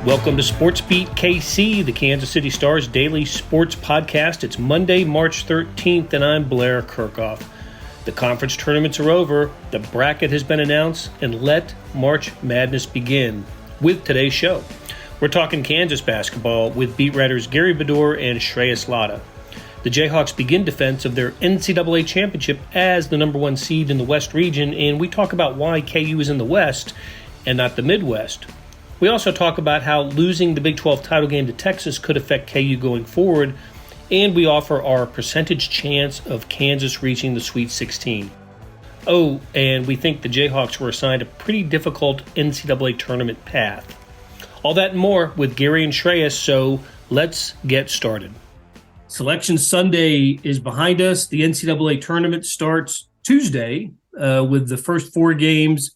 Welcome to SportsBeat KC, the Kansas City Star's daily sports podcast. It's Monday, March 13th, and I'm Blair Kirchhoff. The conference tournaments are over, the bracket has been announced, and let March Madness begin with today's show. We're talking Kansas basketball with beat writers Gary Bedore and Shreyas Laddha. The Jayhawks begin defense of their NCAA championship as the number one seed in the West region, and we talk about why KU is in the West and not the Midwest. We also talk about how losing the Big 12 title game to Texas could affect KU going forward, and we offer our percentage chance of Kansas reaching the Sweet 16. Oh, and we think the Jayhawks were assigned a pretty difficult NCAA tournament path. All that and more with Gary and Shreyas, so let's get started. Selection Sunday is behind us. The NCAA tournament starts Tuesday with the first four games,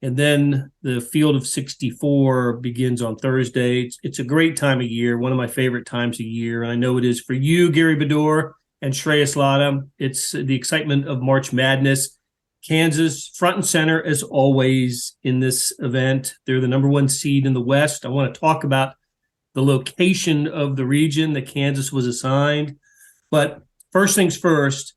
and then the field of 64 begins on Thursday. It's a great time of year, one of my favorite times of year. And I know it is for you, Gary Bedore and Shreyas Laddha. It's the excitement of March Madness. Kansas front and center as always in this event. They're the number one seed in the West. I want to talk about the location of the region that Kansas was assigned. But first things first,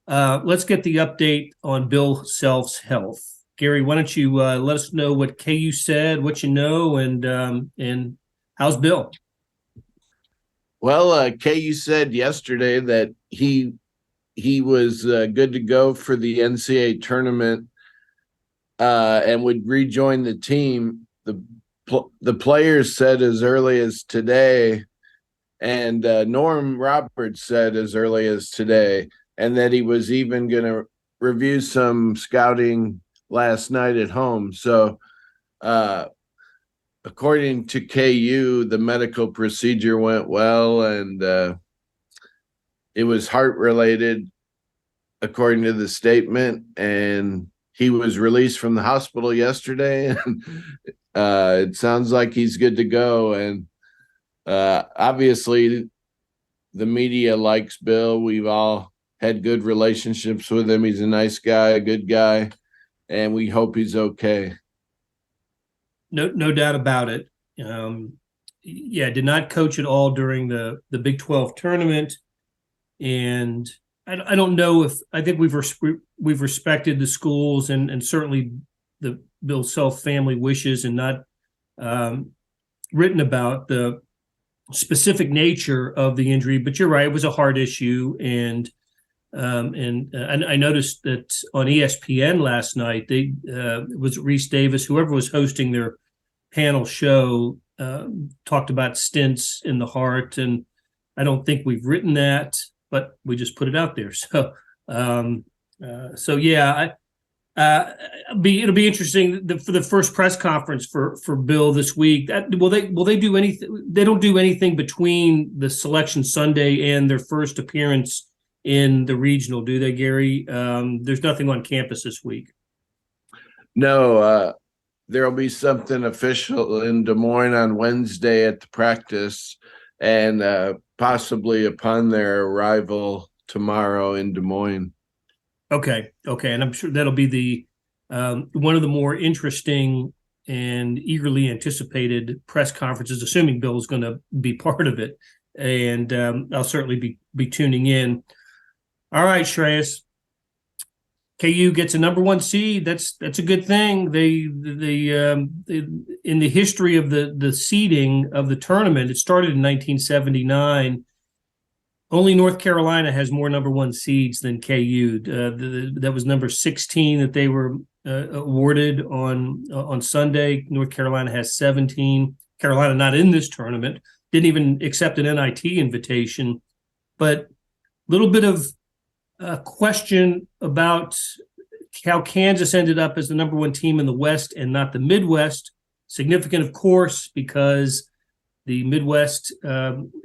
let's get the update on Bill Self's health. Gary, why don't you let us know what KU said, what you know, and how's Bill? Well, KU said yesterday that he was good to go for the NCAA tournament and would rejoin the team. The players said as early as today, and Norm Roberts said as early as today, and that he was even going to review some scouting last night at home. So according to KU, the medical procedure went well, and it was heart related according to the statement, and he was released from the hospital yesterday, and it sounds like he's good to go. And obviously the media likes Bill. We've all had good relationships with him. He's a nice guy, a good guy, and we hope he's okay. No doubt about it. Did not coach at all during the Big 12 tournament, and I don't know if I think we've respected the schools and certainly the Bill Self family wishes, and not written about the specific nature of the injury. But you're right; it was a heart issue, and I noticed that on ESPN last night, it was Reese Davis, whoever was hosting their panel show, talked about stents in the heart, and I don't think we've written that, but we just put it out there. So, it'll be interesting for the first press conference for Bill this week. Will they do anything? They don't do anything between the Selection Sunday and their first appearance in the regional, do they, Gary? There's nothing on campus this week. No, there'll be something official in Des Moines on Wednesday at the practice, and possibly upon their arrival tomorrow in Des Moines. Okay, and I'm sure that'll be the one of the more interesting and eagerly anticipated press conferences, assuming Bill is going to be part of it, and I'll certainly be tuning in. All right, Shreyas. KU gets a number one seed. That's a good thing. They in the history of the seeding of the tournament, it started in 1979. Only North Carolina has more number one seeds than KU. That was number 16 that they were awarded on Sunday. North Carolina has 17. Carolina not in this tournament. Didn't even accept an NIT invitation. But a little bit of a question about how Kansas ended up as the number one team in the West and not the Midwest. Significant, of course, because the Midwest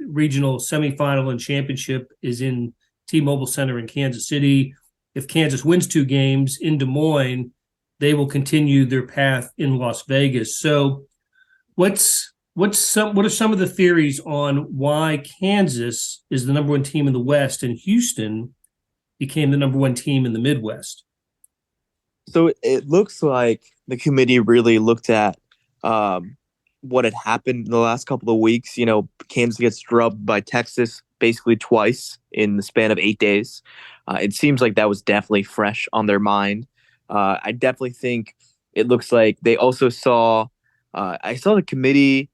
regional semifinal and championship is in T-Mobile Center in Kansas City. If Kansas wins two games in Des Moines, they will continue their path in Las Vegas. So what are some of the theories on why Kansas is the number one team in the West and Houston became the number one team in the Midwest? So it looks like the committee really looked at what had happened in the last couple of weeks. Kansas gets drubbed by Texas basically twice in the span of 8 days. It seems like that was definitely fresh on their mind. I definitely think it looks like they also saw. I saw the committee,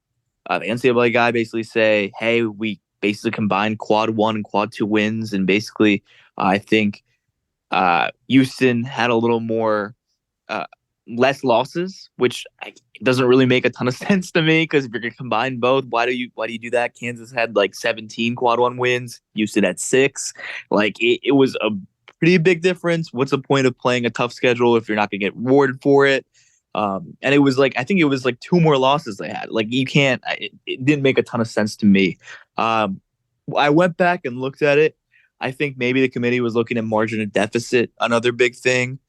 the NCAA guy, basically say, "Hey, we basically combined quad 1 and quad 2 wins," and basically, I think Houston had a little more. Less losses, which doesn't really make a ton of sense to me, because if you're going to combine both, why do you do that? Kansas had like 17 quad 1 wins. Houston had 6. Like it was a pretty big difference. What's the point of playing a tough schedule if you're not going to get rewarded for it? And it was like, I think it was like 2 more losses they had. Like you can't. It didn't make a ton of sense to me. I went back and looked at it. I think maybe the committee was looking at margin of deficit, another big thing.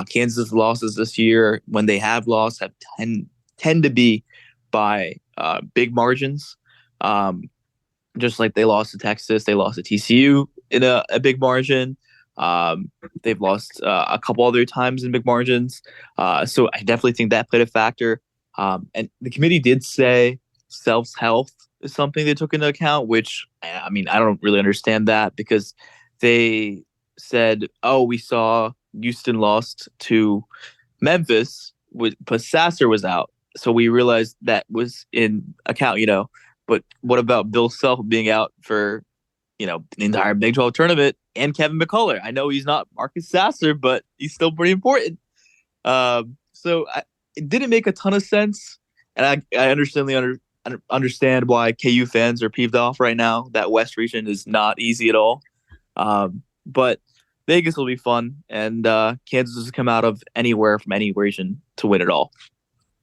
Kansas losses this year, when they have lost, have tend to be by big margins. Just like they lost to Texas, they lost to TCU in a big margin. They've lost a couple other times in big margins. So I definitely think that played a factor. And the committee did say self-health is something they took into account, which, I mean, I don't really understand that, because they said, oh, we saw Houston lost to Memphis, but Sasser was out. So we realized that was in account, But what about Bill Self being out for, the entire Big 12 tournament, and Kevin McCullar? I know he's not Marcus Sasser, but he's still pretty important. It didn't make a ton of sense. And I understand why KU fans are peeved off right now. That West region is not easy at all. But Vegas will be fun, and Kansas has come out of anywhere from any region to win it all.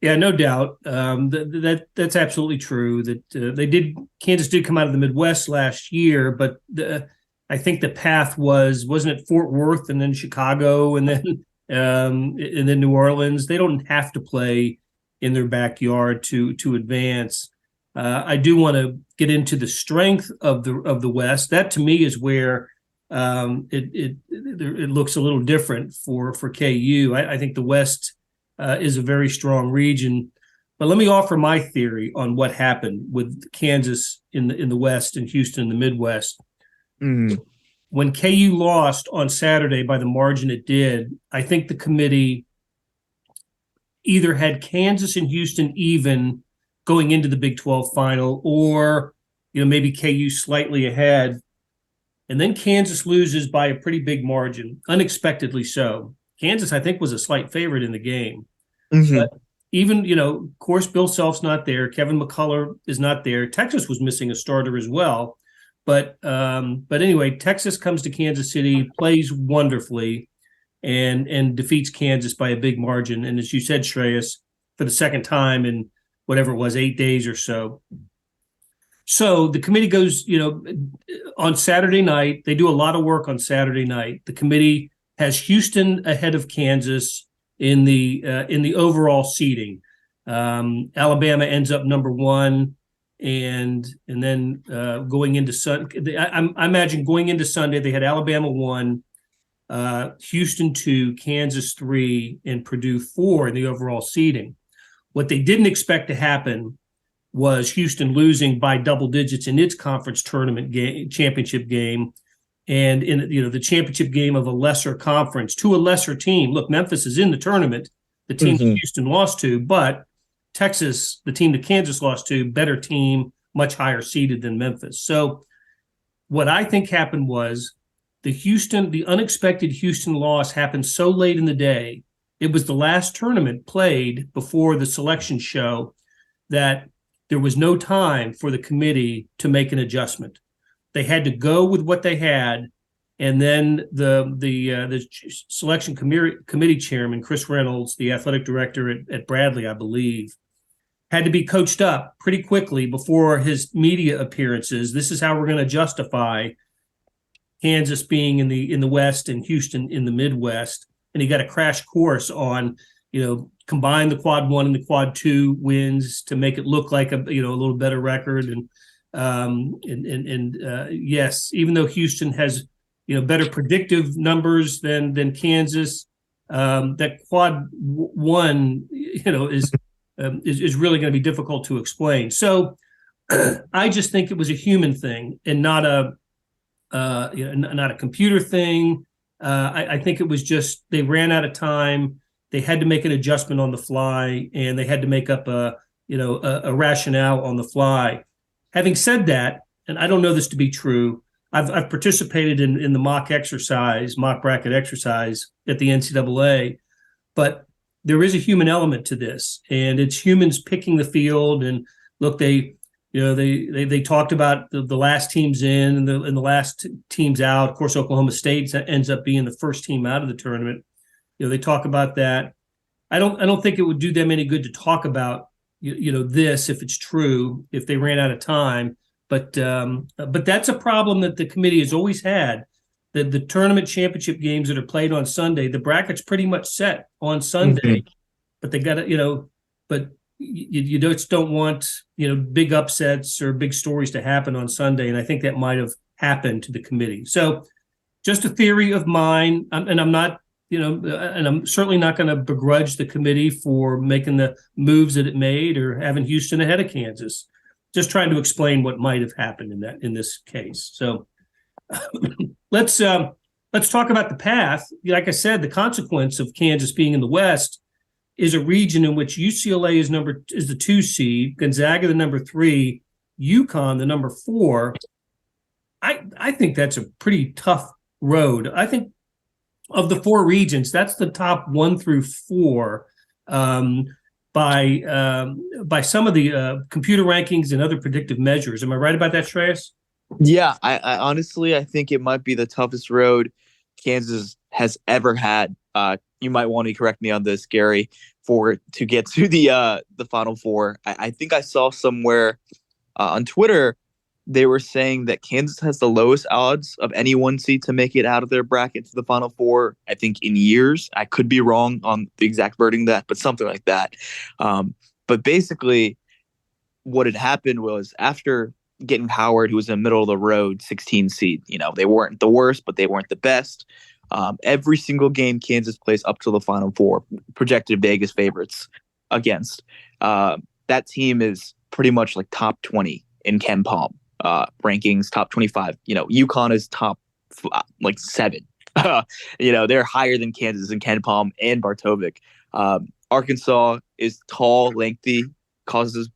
Yeah, no doubt. That's absolutely true. That Kansas did come out of the Midwest last year, but I think the path wasn't it Fort Worth and then Chicago and then New Orleans. They don't have to play in their backyard to advance. I do want to get into the strength of the West. That to me is where it looks a little different for KU. I think the West is a very strong region, but let me offer my theory on what happened with Kansas in the West and Houston in the Midwest. When KU lost on Saturday by the margin it did, I think the committee either had Kansas and Houston even going into the Big 12 final, or maybe KU slightly ahead. And then Kansas loses by a pretty big margin, unexpectedly so. Kansas, I think, was a slight favorite in the game. Mm-hmm. But even, of course, Bill Self's not there. Kevin McCullar is not there. Texas was missing a starter as well. But anyway, Texas comes to Kansas City, plays wonderfully, and defeats Kansas by a big margin. And as you said, Shreyas, for the second time in whatever it was, 8 days or so. So the committee goes, on Saturday night. They do a lot of work on Saturday night. The committee has Houston ahead of Kansas in the overall seeding. Alabama ends up number 1, and then going into Sunday, I imagine going into Sunday they had Alabama 1, Houston 2, Kansas 3, and Purdue 4 in the overall seeding. What they didn't expect to happen was Houston losing by double digits in its conference tournament championship game, and in the championship game of a lesser conference to a lesser team. Look, Memphis is in the tournament, the team that Houston lost to, but Texas, the team that Kansas lost to, better team, much higher seeded than Memphis. So what I think happened was the unexpected Houston loss happened so late in the day. It was the last tournament played before the selection show that there was no time for the committee to make an adjustment. They had to go with what they had, and then the selection committee chairman, Chris Reynolds, the athletic director at Bradley, I believe, had to be coached up pretty quickly before his media appearances. This is how we're going to justify Kansas being in the West and Houston in the Midwest, and he got a crash course on combine the quad 1 and the quad 2 wins to make it look like a little better record. And yes, even though Houston has better predictive numbers than Kansas, that quad 1 is is really going to be difficult to explain. So I just think it was a human thing and not a computer thing. I think it was just they ran out of time. They had to make an adjustment on the fly, and they had to make up a rationale on the fly. Having said that, and I don't know this to be true, I've participated in the mock bracket exercise at the NCAA, but there is a human element to this, and it's humans picking the field. And look, they talked about the last teams in and the last teams out. Of course, Oklahoma State ends up being the first team out of the tournament. They talk about that. I don't think it would do them any good to talk about this if it's true, if they ran out of time. But that's a problem that the committee has always had. The tournament championship games that are played on Sunday, the bracket's pretty much set on Sunday, but they got to, but you just don't want, big upsets or big stories to happen on Sunday. And I think that might have happened to the committee. So just a theory of mine. And I'm not, and I'm certainly not going to begrudge the committee for making the moves that it made or having Houston ahead of Kansas. Just trying to explain what might have happened in this case. So let's talk about the path. Like I said, the consequence of Kansas being in the West is a region in which UCLA is the 2 seed, Gonzaga the number 3, UConn the number 4. I think that's a pretty tough road. I think of the 4 regions, that's the top 1 through 4 by some of the computer rankings and other predictive measures. Am I right about that, Shreyas? Yeah, I honestly, I think it might be the toughest road Kansas has ever had. You might want to correct me on this, Gary, to get to the Final Four. I think I saw somewhere on Twitter they were saying that Kansas has the lowest odds of any 1 seed to make it out of their bracket to the Final Four, I think, in years. I could be wrong on the exact wording of that, but something like that. But basically, what had happened was after getting Howard, who was in the middle of the road, 16 seed, they weren't the worst, but they weren't the best. Every single game Kansas plays up to the Final Four, projected Vegas favorites against. That team is pretty much like top 20 in Ken Palm rankings, top 25. UConn is top 7. They're higher than Kansas and Ken Palm and Bartovic. Arkansas is tall, lengthy, causes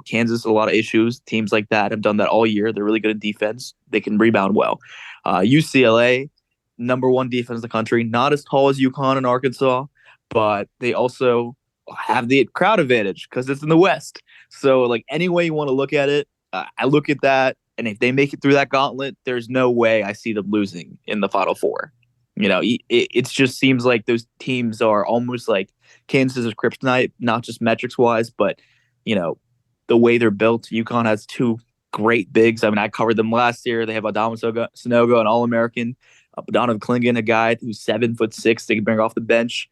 Kansas a lot of issues. Teams like that have done that all year. They're really good at defense. They can rebound well. UCLA, number 1 defense in the country, not as tall as UConn and Arkansas, but they also have the crowd advantage because it's in the West. So, any way you want to look at it, I look at that, and if they make it through that gauntlet, there's no way I see them losing in the Final Four. It just seems like those teams are almost like Kansas is kryptonite, not just metrics wise, but the way they're built. UConn has 2 great bigs. I mean, I covered them last year. They have Adama Sanogo, an All-American, Donovan Clingan, a guy who's 7'6", they can bring off the bench.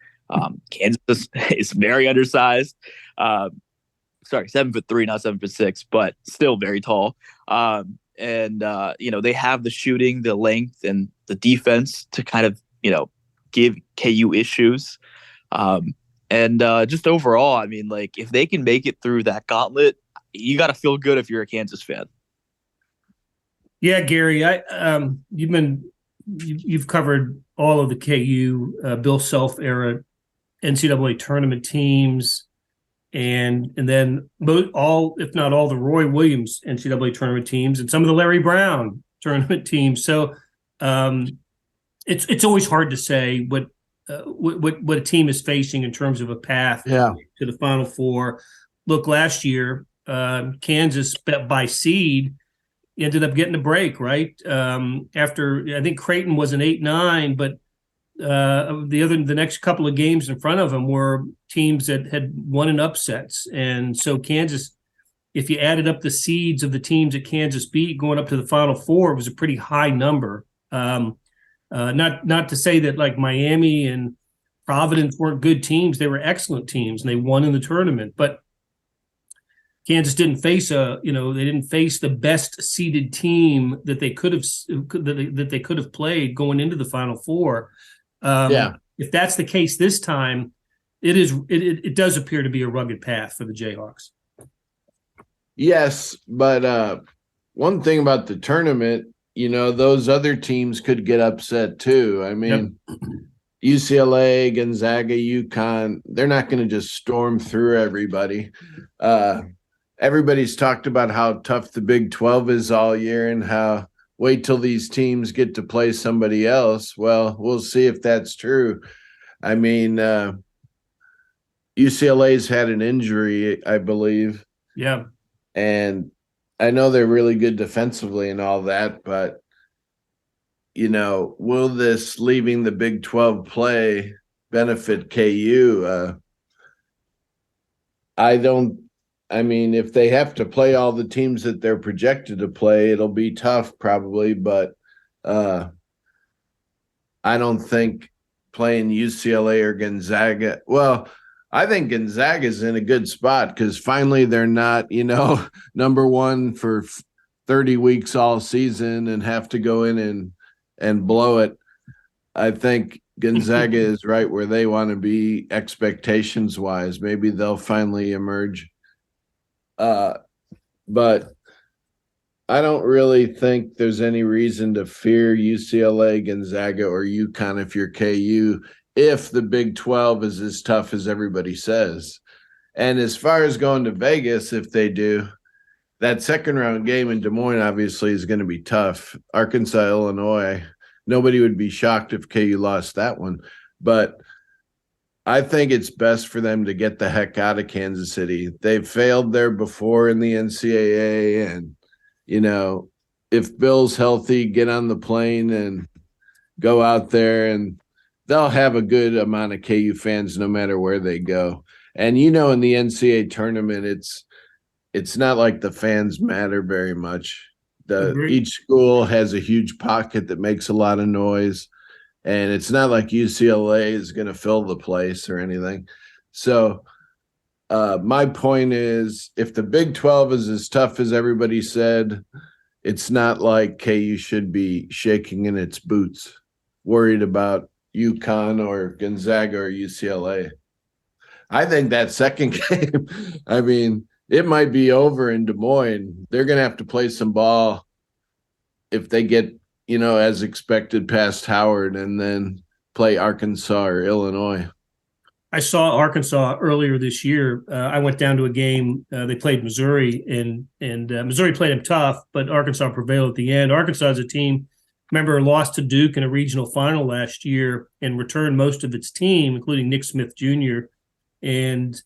Kansas is very undersized. 7'3", not 7'6", but still very tall. They have the shooting, the length, and the defense to kind of, give KU issues. Just overall, I mean, if they can make it through that gauntlet, you got to feel good if you're a Kansas fan. Yeah, Gary, you've covered all of the KU Bill Self era NCAA tournament teams, and then all, if not all, the Roy Williams NCAA tournament teams and some of the Larry Brown tournament teams. So it's always hard to say what a team is facing in terms of a path to the Final Four. Look, last year, Kansas by seed ended up getting a break, right? After I think Creighton was an 8-9, but the next couple of games in front of them were teams that had won in upsets. And so Kansas, if you added up the seeds of the teams that Kansas beat going up to the Final Four, it was a pretty high number. Not to say that Miami and Providence weren't good teams. They were excellent teams and they won in the tournament, but Kansas didn't face the best seeded team that they could have played going into the Final Four. If that's the case this time, It does appear to be a rugged path for the Jayhawks. Yes, but one thing about the tournament, those other teams could get upset too. I mean, UCLA, Gonzaga, UConn, they're not going to just storm through everybody. Everybody's talked about how tough the Big 12 is all year and how wait till these teams get to play somebody else. Well, we'll see if that's true. I mean, UCLA's had an injury, I believe. Yeah. And I know they're really good defensively and all that, but, will this leaving the Big 12 play benefit KU? If they have to play all the teams that they're projected to play, it'll be tough probably, but I don't think playing UCLA or Gonzaga. Well, I think Gonzaga's in a good spot because finally they're not, number one for 30 weeks all season and have to go in and blow it. I think Gonzaga is right where they want to be expectations-wise. Maybe they'll finally emerge. But I don't really think there's any reason to fear UCLA, Gonzaga, or UConn if you're KU, if the Big 12 is as tough as everybody says. And as far as going to Vegas, if they do, that second round game in Des Moines obviously is going to be tough. Arkansas, Illinois, nobody would be shocked if KU lost that one. But I think it's best for them to get the heck out of Kansas City. They've failed there before in the NCAA. And, if Bill's healthy, get on the plane and go out there, and they'll have a good amount of KU fans no matter where they go. And, in the NCAA tournament, it's not like the fans matter very much. Each school has a huge pocket that makes a lot of noise. And it's not like UCLA is going to fill the place or anything. So my point is, if the Big 12 is as tough as everybody said, it's not like KU should be shaking in its boots, worried about UConn or Gonzaga or UCLA. I think that second game, it might be over in Des Moines. They're going to have to play some ball if they get as expected past Howard and then play Arkansas or Illinois. I saw Arkansas earlier this year. I went down to a game. They played Missouri, and Missouri played them tough, but Arkansas prevailed at the end. Arkansas is a team, remember, lost to Duke in a regional final last year and returned most of its team, including Nick Smith Jr. And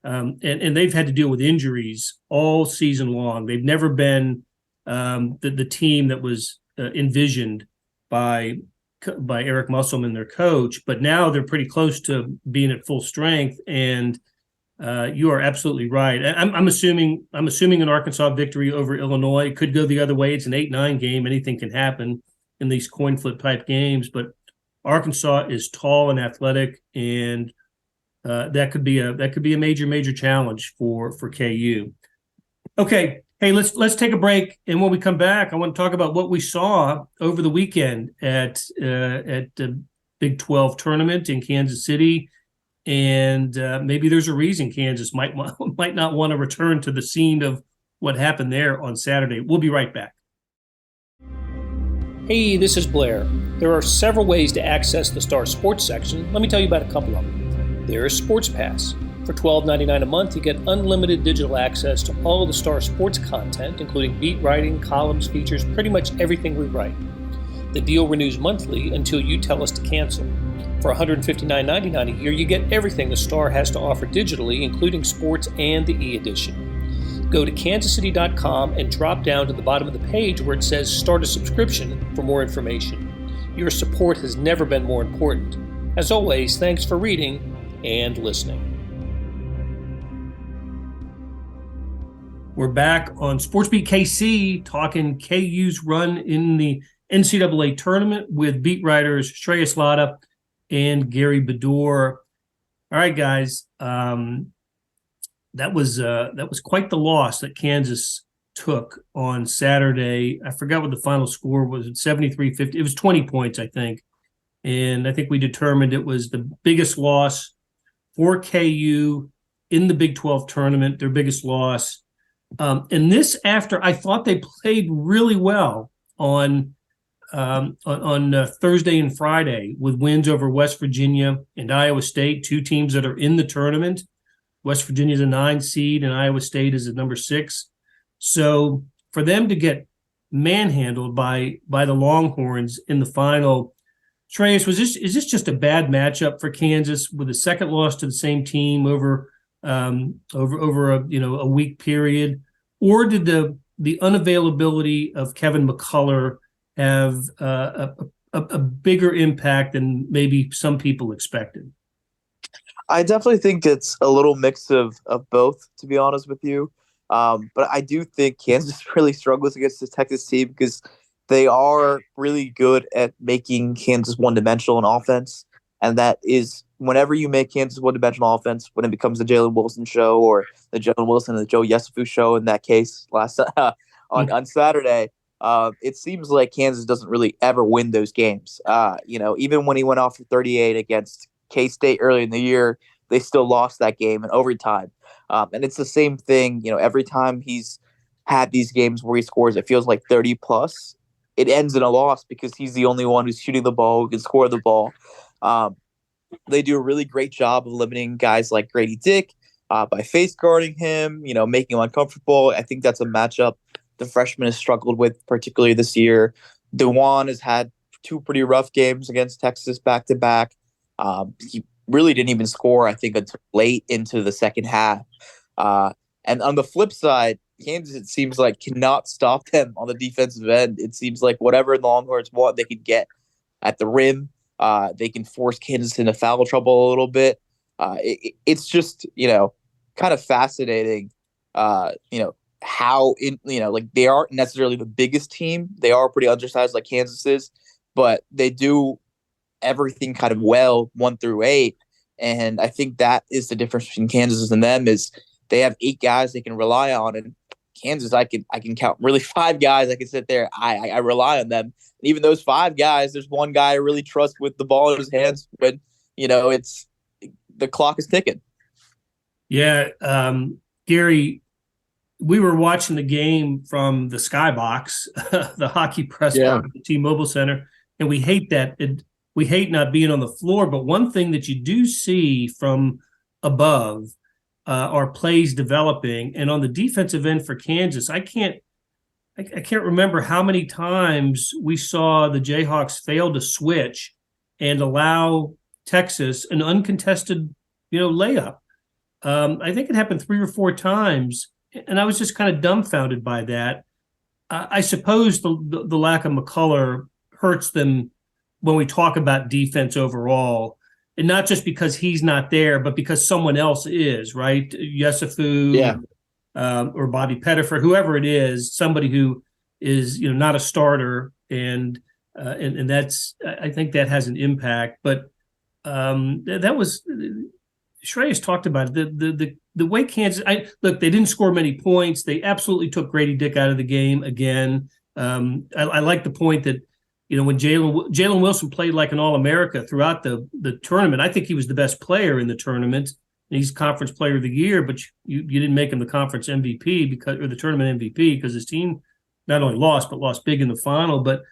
they've had to deal with injuries all season long. They've never been the team that was envisioned by Eric Musselman, their coach, but now they're pretty close to being at full strength. And you are absolutely right. I'm assuming an Arkansas victory over Illinois. It could go the other way. It's an 8-9 game. Anything can happen in these coin flip type games, but Arkansas is tall and athletic, and that could be a major challenge for KU. Okay. Hey, let's take a break, and when we come back, I want to talk about what we saw over the weekend at the Big 12 tournament in Kansas City, and maybe there's a reason Kansas might not want to return to the scene of what happened there on Saturday. We'll be right back. Hey, this is Blair. There are several ways to access the Star Sports section. Let me tell you about a couple of them. There is Sports Pass. For $12.99 a month, you get unlimited digital access to all of the Star Sports content, including beat writing, columns, features, pretty much everything we write. The deal renews monthly until you tell us to cancel. For $159.99 a year, you get everything the Star has to offer digitally, including sports and the e-edition. Go to kansascity.com and drop down to the bottom of the page where it says Start a Subscription for more information. Your support has never been more important. As always, thanks for reading and listening. We're back on SportsBeat KC talking KU's run in the NCAA tournament with beat writers Shreyas, Laddha and Gary Bedore. All right, guys, that was quite the loss that Kansas took on Saturday. I forgot what the final score was. 73-50. It was 20 points, I think. And I think we determined it was the biggest loss for KU in the Big 12 tournament, their biggest loss. And this after I thought they played really well on Thursday and Friday with wins over West Virginia and Iowa State, two teams that are in the tournament. West Virginia is a 9 seed and Iowa State is a number 6. So for them to get manhandled by the Longhorns in the final, Shreyas, is this just a bad matchup for Kansas with a second loss to the same team over a week period, or did the unavailability of Kevin McCullar have a bigger impact than maybe some people expected? I definitely think it's a little mix of both, to be honest with you. But I do think Kansas really struggles against this Texas team because they are really good at making Kansas one-dimensional in offense. And that is whenever you make Kansas one-dimensional offense, when it becomes the Jalen Wilson show or the Jalen Wilson and the Joe Yesufu show in that case on Saturday, it seems like Kansas doesn't really ever win those games. Even when he went off for 38 against K-State early in the year, they still lost that game in overtime. And it's the same thing, every time he's had these games where he scores, it feels like 30 plus. It ends in a loss because he's the only one who's shooting the ball, who can score the ball. They do a really great job of limiting guys like Grady Dick by face guarding him, making him uncomfortable. I think that's a matchup the freshman has struggled with, particularly this year. DeJuan has had 2 pretty rough games against Texas back-to-back. He really didn't even score, I think, until late into the second half. And on the flip side, Kansas, it seems like, cannot stop them on the defensive end. It seems like whatever the Longhorns want, they could get at the rim. They can force Kansas into foul trouble a little bit. It's just, kind of fascinating, how they aren't necessarily the biggest team. They are pretty undersized like Kansas is, but they do everything kind of well 1 through 8. And I think that is the difference between Kansas and them is they have 8 guys they can rely on. And Kansas, I can count really 5 guys. I can sit there. I rely on them. And even those 5 guys, there's one guy I really trust with the ball in his hands when, it's the clock is ticking. Yeah. Gary, we were watching the game from the Skybox, the hockey press box at the T-Mobile Center, and we hate that. We hate not being on the floor, but one thing that you do see from above are plays developing. And on the defensive end for Kansas, I can't remember how many times we saw the Jayhawks fail to switch and allow Texas an uncontested, layup. I think it happened 3 or 4 times, and I was just kind of dumbfounded by that. I suppose the lack of McCullar hurts them when we talk about defense overall, and not just because he's not there, but because someone else is, right? Yesufu, or Bobby Pettiford, whoever it is, somebody who is, not a starter, and that's, I think that has an impact. But that was, Shreyas talked about it. The way Kansas, they didn't score many points. They absolutely took Grady Dick out of the game again. I like the point that, when Jalen Wilson played like an All-America throughout the tournament, I think he was the best player in the tournament. He's Conference Player of the Year, but you didn't make him the Conference MVP or the tournament MVP because his team not only lost, but lost big in the final. But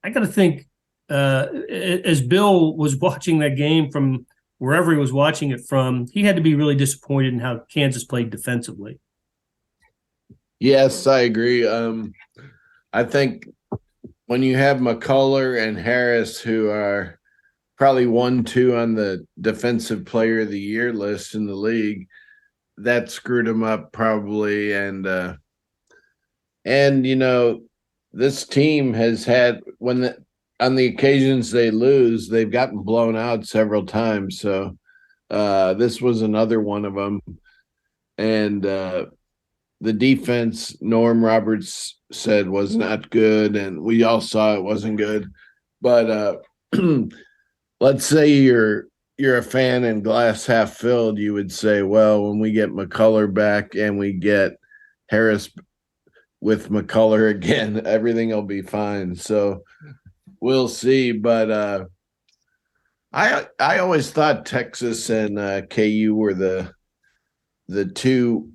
I got to think, as Bill was watching that game from wherever he was watching it from, he had to be really disappointed in how Kansas played defensively. Yes, I agree. I think when you have McCullar and Harris, who are probably 1-2 on the Defensive Player of the Year list in the league, that screwed them up probably. And this team has had, on the occasions they lose, they've gotten blown out several times. So this was another one of them. And the defense, Norm Roberts said, was not good, and we all saw it wasn't good. But let's say you're a fan and glass half filled, you would say, well, when we get McCullar back and we get Harris with McCullar again, everything will be fine. So we'll see. But I always thought Texas and KU were the two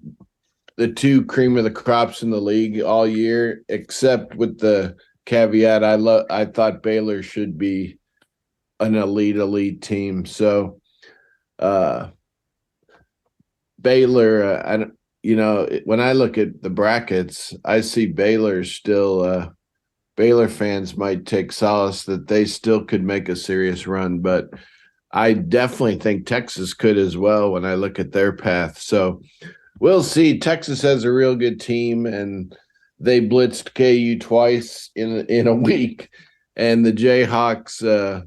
cream of the crops in the league all year, except with the caveat I thought Baylor should be an elite team. So Baylor, when I look at the brackets, I see Baylor still. Baylor fans might take solace that they still could make a serious run, but I definitely think Texas could as well when I look at their path. So we'll see. Texas has a real good team, and they blitzed KU twice in a week, and the Jayhawks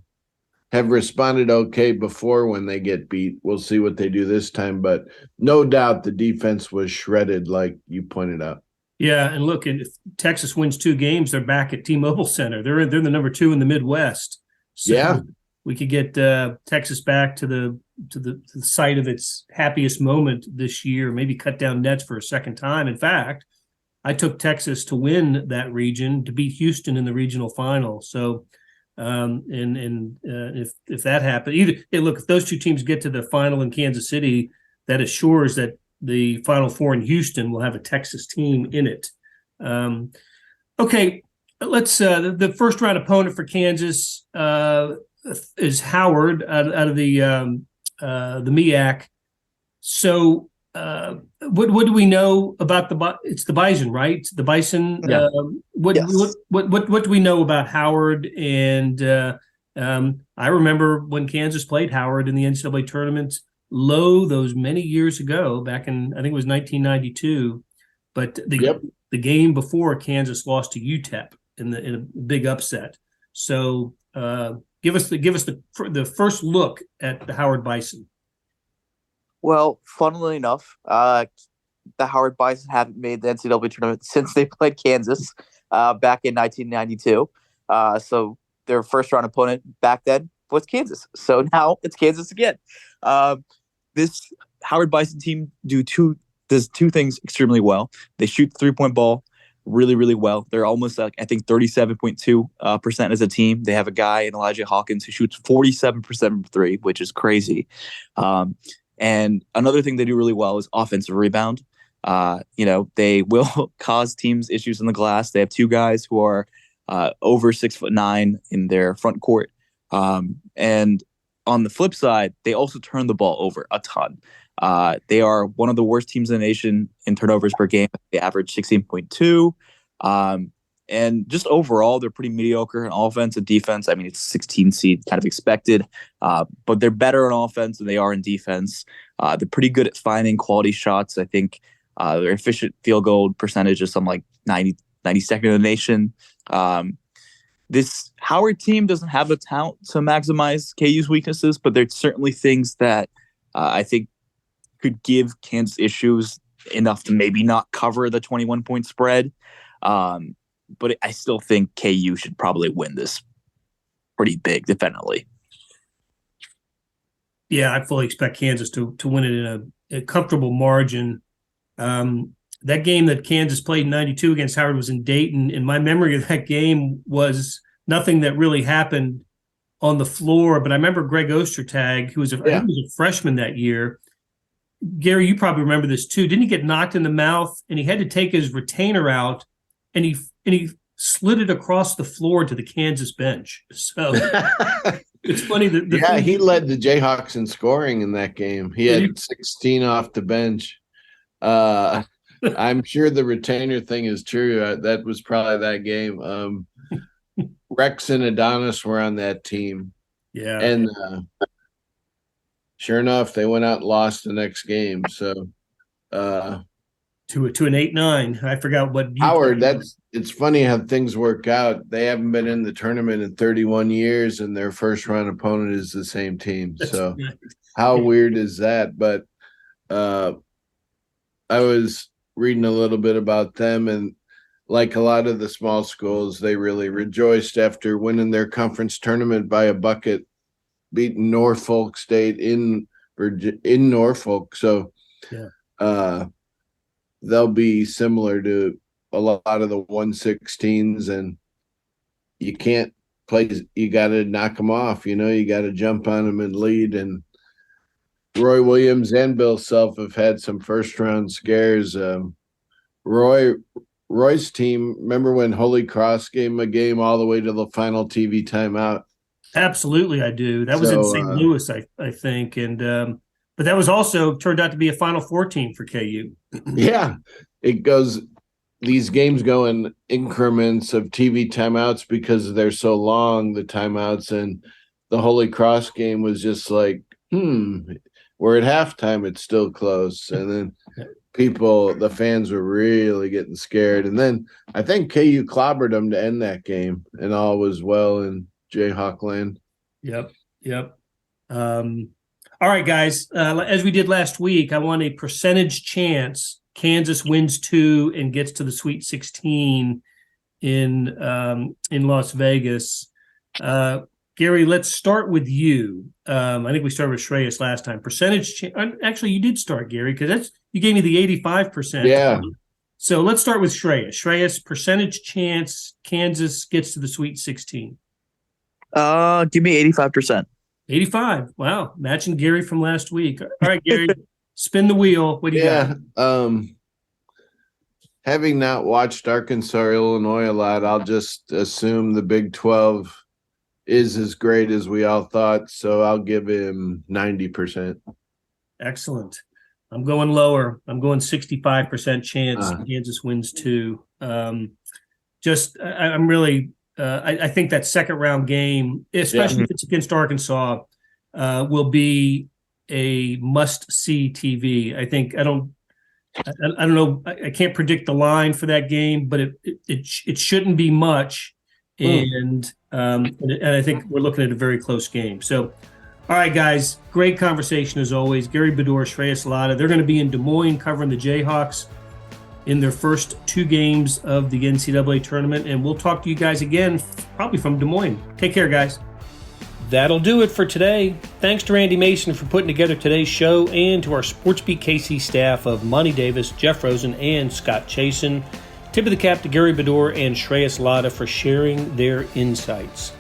have responded okay before when they get beat. We'll see what they do this time, but no doubt the defense was shredded, like you pointed out. Yeah, and look, and if Texas wins 2 games, they're back at T-Mobile Center. They're the number 2 in the Midwest. So yeah, we could get Texas back to the site of its happiest moment this year. Maybe cut down nets for a second time. In fact, I took Texas to win that region, to beat Houston in the regional final. So, if that happened, if those 2 teams get to the final in Kansas City, that assures that the Final Four in Houston will have a Texas team in it. Okay, let's. The first round opponent for Kansas is Howard out of the MEAC. So, what do we know about it's the Bison, right? The Bison. Yeah. What do we know about Howard? And I remember when Kansas played Howard in the NCAA tournament. Those many years ago, back in I think it was 1992, but the game before Kansas lost to UTEP in a big upset. So give us the first look at the Howard Bison. Well, funnily enough, the Howard Bison haven't made the NCAA tournament since they played Kansas back in 1992. So their first round opponent back then was Kansas. So now it's Kansas again. This Howard Bison team does 2 things extremely well. They shoot the 3-point ball really, really well. They're almost I think 37.2% as a team. They have a guy in Elijah Hawkins who shoots 47% from 3, which is crazy. And another thing they do really well is offensive rebound. They will cause teams issues in the glass. They have 2 guys who are over 6'9" in their front court. And on the flip side, they also turn the ball over a ton. They are one of the worst teams in the nation in turnovers per game. They average 16.2. And just overall, they're pretty mediocre in offense and defense. I mean, it's 16 seed, kind of expected. But they're better on offense than they are in defense. They're pretty good at finding quality shots. I think their efficient field goal percentage is something like 92nd in the nation. This Howard team doesn't have the talent to maximize KU's weaknesses, but there's certainly things that I think could give Kansas issues enough to maybe not cover the 21-point spread. But I still think KU should probably win this pretty big, definitely. Yeah, I fully expect Kansas to win it in a comfortable margin. That game that Kansas played in 92 against Howard was in Dayton, and my memory of that game was nothing that really happened on the floor. But I remember Greg Ostertag, who was I think he was a freshman that year. Gary, you probably remember this too. Didn't he get knocked in the mouth, and he had to take his retainer out, and he slid it across the floor to the Kansas bench. So it's funny that he led the Jayhawks in scoring in that game. He had 16 off the bench. I'm sure the retainer thing is true. That was probably that game. Rex and Adonis were on that team. Yeah. And sure enough, they went out and lost the next game. So to an 8-9. I forgot what Howard, it's funny how things work out. They haven't been in the tournament in 31 years, and their first round opponent is the same team. So how weird is that? But I was reading a little bit about them, and like a lot of the small schools, they really rejoiced after winning their conference tournament by a bucket, beating Norfolk State in Norfolk. So they'll be similar to a lot of the 116s, and you can't you got to knock them off. You got to jump on them and lead. And Roy Williams and Bill Self have had some first-round scares. Roy's team, remember when Holy Cross gave a game all the way to the final TV timeout? Absolutely, I do. That was in St. Louis, I think. And but that was also turned out to be a Final Four team for KU. Yeah, these games go in increments of TV timeouts because they're so long, the timeouts. And the Holy Cross game was just like, we're at halftime, it's still close. And then the fans were really getting scared. And then I think KU clobbered them to end that game, and all was well in Jayhawk land. Yep. All right, guys. As we did last week, I want a percentage chance Kansas wins 2 and gets to the Sweet 16 in Las Vegas. Gary, let's start with you. I think we started with Shreyas last time. Actually, you did start, Gary, because you gave me the 85%. Yeah. So let's start with Shreyas. Shreyas, percentage chance Kansas gets to the Sweet 16. Give me 85%. 85. Wow. Matching Gary from last week. All right, Gary, spin the wheel. What do you got? Having not watched Arkansas or Illinois a lot, I'll just assume the Big 12 is as great as we all thought. So I'll give him 90%. Excellent. I'm going lower. I'm going 65% chance Kansas wins 2. I'm really I think that second round game, especially if it's against Arkansas, will be a must see TV. I don't know. I can't predict the line for that game, but it shouldn't be much. And I think we're looking at a very close game. So, all right, guys, great conversation as always. Gary Bedore, Shreyas Laddha. They're going to be in Des Moines covering the Jayhawks in their first 2 games of the NCAA tournament. And we'll talk to you guys again, probably from Des Moines. Take care, guys. That'll do it for today. Thanks to Randy Mason for putting together today's show, and to our SportsBeat KC staff of Monty Davis, Jeff Rosen, and Scott Chasen. Tip of the cap to Gary Bedore and Shreyas Laddha for sharing their insights.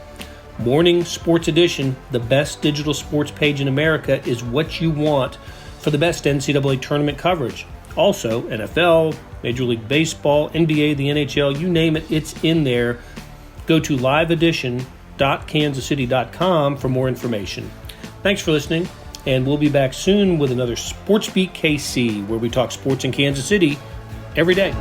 Morning Sports Edition, the best digital sports page in America, is what you want for the best NCAA tournament coverage. Also, NFL, Major League Baseball, NBA, the NHL, you name it, it's in there. Go to liveedition.kansascity.com for more information. Thanks for listening, and we'll be back soon with another SportsBeat KC, where we talk sports in Kansas City every day.